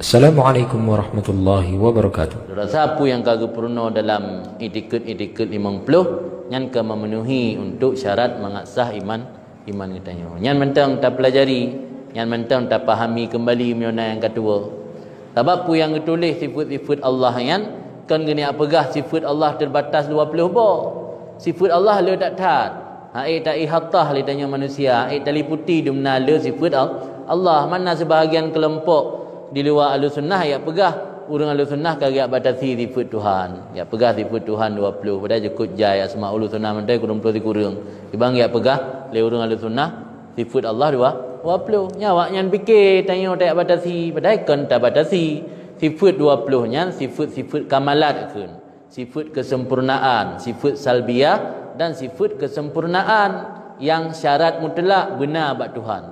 Assalamualaikum warahmatullahi wabarakatuh. Siapa yang kagak pernah dalam itikad 50 yang ke memenuhi untuk syarat mengasah iman katanya. Yang mentang tak pelajari, yang mentang tak pahami kembali menyona yang kedua. Sebab pu yang tulis sifat-sifat Allah yang kan gini apagah sifat Allah terbatas 20 ba. Sifat Allah le tak tat. Tak ihatah li tanya manusia, tali putih dumna le sifat Allah. Mana sebahagian kelompok di luar Ahlussunnah ya pegah urang Ahlussunnah kagak batasi sifat Tuhan. Ya pegah sifat Tuhan 20. Padahal jekut jai asmaul husna mentai kurang kurang. Ibang ya pegah le urang Ahlussunnah sifat Allah 20. Nyawa yang fikir tanya tak batasi, padahal kan tak batasi. Sifat 20 nya sifat-sifat kamalat kan. Sifat kesempurnaan, sifat salbiah dan sifat kesempurnaan yang syarat mutlak benar bak Tuhan.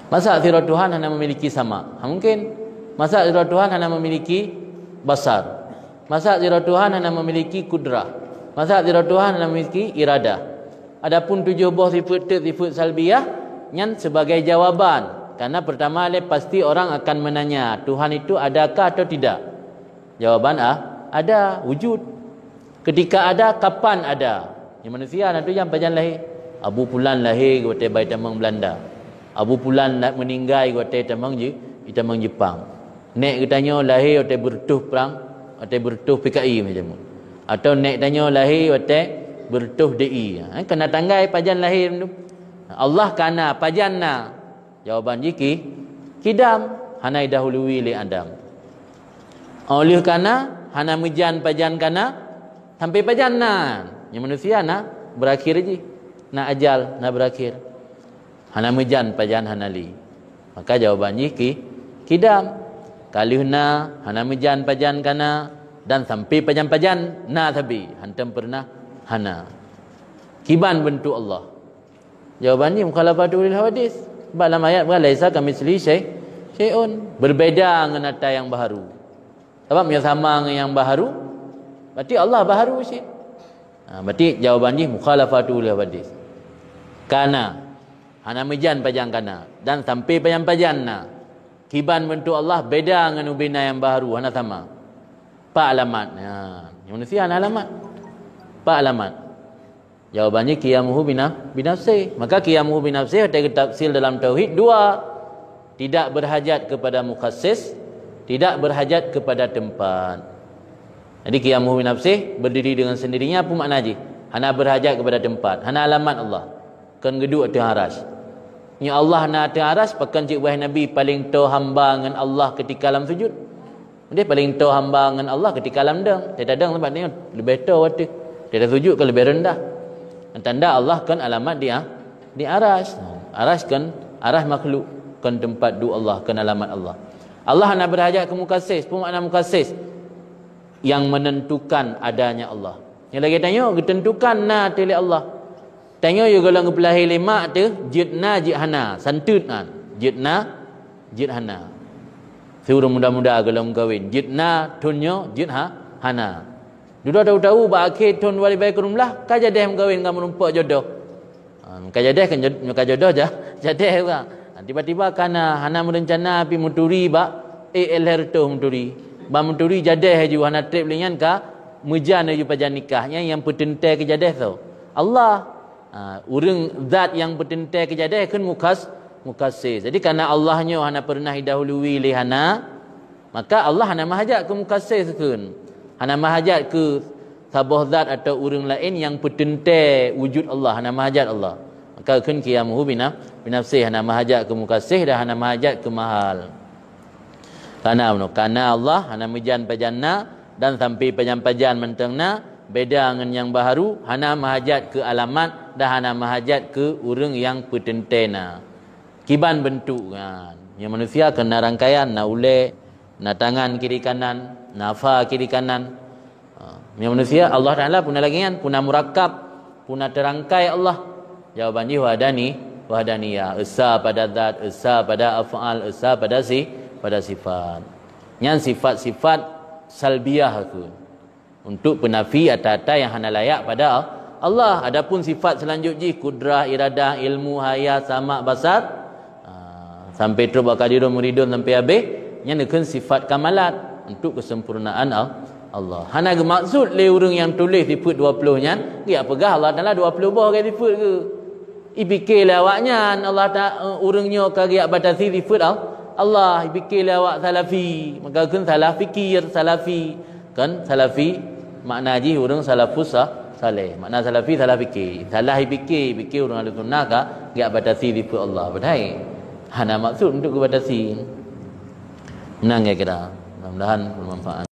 Masa akhirat Tuhan hanya memiliki sama? Mungkin. Masa akhirat Tuhan hanya memiliki basar. Masa akhirat Tuhan hanya memiliki kudrah. Masa akhirat Tuhan hanya memiliki iradah. Adapun 7 buah sifat salbiah yang sebagai jawaban. Karena pertama pasti orang akan menanya, Tuhan itu adakah atau tidak? Jawaban ada, wujud. Ketika ada, kapan ada? Yang manusia nanti yang pajan lahir. Abu Pulan lahir ke bait tamang Belanda. Abu Pulan nak meninggal ke tamang Jepang. Nek katanya lahir ke bertuh perang, atau bertuh PKI macam tu. Atau nek tanya lahir ke bertuh DI. Kena tanggai pajan lahir tu. Allah kana pajanna. Jawaban jiki kidam hanai dahului li Adam. Oleh kana hana mejan pajan kana sampai pajannan. Yang manusia nak berakhir je. Nak ajal nak berakhir. Hana mejan pajan hanali. Maka jawabannya kidam. Kalihna hana mejan pajan kana dan sampai pajan-pajan na tabi hantam pernah hana. Kiban bentuk Allah. Jawabannya mukhalafatu lil hawadis. Dalam ayat laisa kamitsli syai'un. Berbeza dengan ada yang baharu. Sebab yang sama dengan yang baharu berarti Allah baharu sih. Berarti jawabannya mukhalafatu lil hawadis. Kana hana mejan pajang kana dan sampai pajan-pajan na. Kiban bentuk Allah beda dengan ubina yang baru hana sama. Pak alamat. Yang manusia hana alamat. Pak alamat. Jawabannya qiyamuhu binafsi. Maka qiyamuhu binafsi ada tafsir dalam tauhid 2. Tidak berhajat kepada mukassis, tidak berhajat kepada tempat. Jadi qiyamuhu binafsi berdiri dengan sendirinya apa makna je? Hana berhajat kepada tempat, hana alamat Allah. Kan geduk atas aras. Ya Allah na atas aras pakan cik wahai Nabi paling tahu hamba dengan Allah ketika dalam sujud. Dia paling tahu hamba dengan Allah ketika dalam dang. Dia dadang tempat ni lebih tahu waktu. Dia dah sujud kan lebih rendah. Tanda Allah kan alamat dia di aras. Aras kan aras makhluk kan tempat du Allah kan alamat Allah. Allah nak berhajat ke mukassis. Apa makna mukassis? Yang menentukan adanya Allah. Yang lagi tanya ditentukan na tili Allah. Tanya yo kalau ngepelahi lima tu jidna jidhana santut kan. Jidhana. Seorang muda-muda kalau mengkawin jidna tunyo jidhana. Dulu tahu ba akhir tun wali baik rumlah kajadah mengkawin dengan menumpak jodoh. Kajadah kan jodoh je. Jadah juga. Tiba-tiba kana hana merencana pi muturi ba LR tu muturi. Ba muturi jadah ju hana trip lingan ka mejan ju pajan nikahnya yang petentai ke jadah tu. Allah urang zat yang bertentai kejadian kan mukassis. Jadi kerana Allahnya hana pernah didahului li hana, maka Allah hana mahajat ke mukassis kan. Hana mahajat ke sabah zat atau urang lain yang bertentai wujud Allah, hana mahajat Allah. Maka kan qiyamuhu binafsi hana mahajat ke mukassis dan hana mahajat ke mahal. Karena Allah hana mejan pajanna dan sampai pajan-pajan mentengna beda dengan yang baharu hana mahajat ke alamat dan hana mahajat ke urang yang petentena. Kiban bentuk kan. Yang manusia kena rangkaian na ule, na tangan kiri kanan, nafa kiri kanan. Yang manusia Allah Taala puna lagi kan, puna murakkab, puna terangkai Allah. Jawabannya wahdaniyah. Esa pada zat, esa pada af'al, esa pada sifat. Yang sifat-sifat salbiah ke. Untuk penafi atata yang hana layak pada Allah. Adapun sifat selanjutnya kudrah, iradah, ilmu, hayat, sama, basar, sampai terus bakadiru muridun sampai habis nyanakan sifat kamalat untuk kesempurnaan Allah. Hana ke maksud le urang yang tulis di put 20 nya, dia pegah Allah Taala 20 bah ke di put ke. Ipikirlah awaknya Allah Taala urangnya ka dia batasi di put Allah, ipikirlah awak salafi. Maka kan salah fikir salafi. Kan salafi makna ji urang salafus saleh. Makna salafi salah fikir. Salah fikir urang ahli sunnah ka dia batasi di put Allah. Padahal hana maksud untuk batasi. Menang ya kita. Mudah-mudahan bermanfaat.